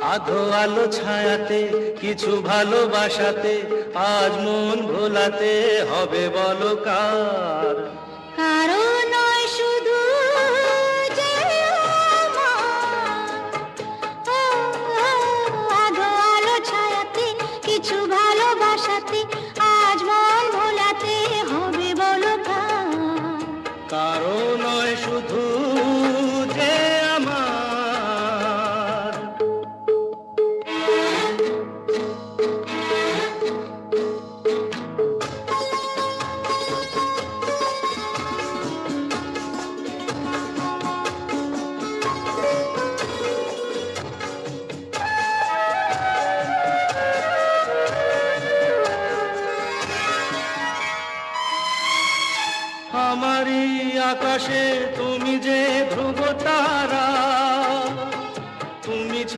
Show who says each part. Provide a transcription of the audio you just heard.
Speaker 1: আধো আলো ছায়াতে কিছু ভালোবাসাতে আজ মন ভোলাতে হবে বলো কার?
Speaker 2: কারণ নয় শুধু যে আধো আলো ছায়াতে কিছু ভালোবাসাতে আজ মন ভোলাতে হবে বলো কার?
Speaker 1: কারণ নয় শুধু যে আমার। আমারই আকাশে তুমি যে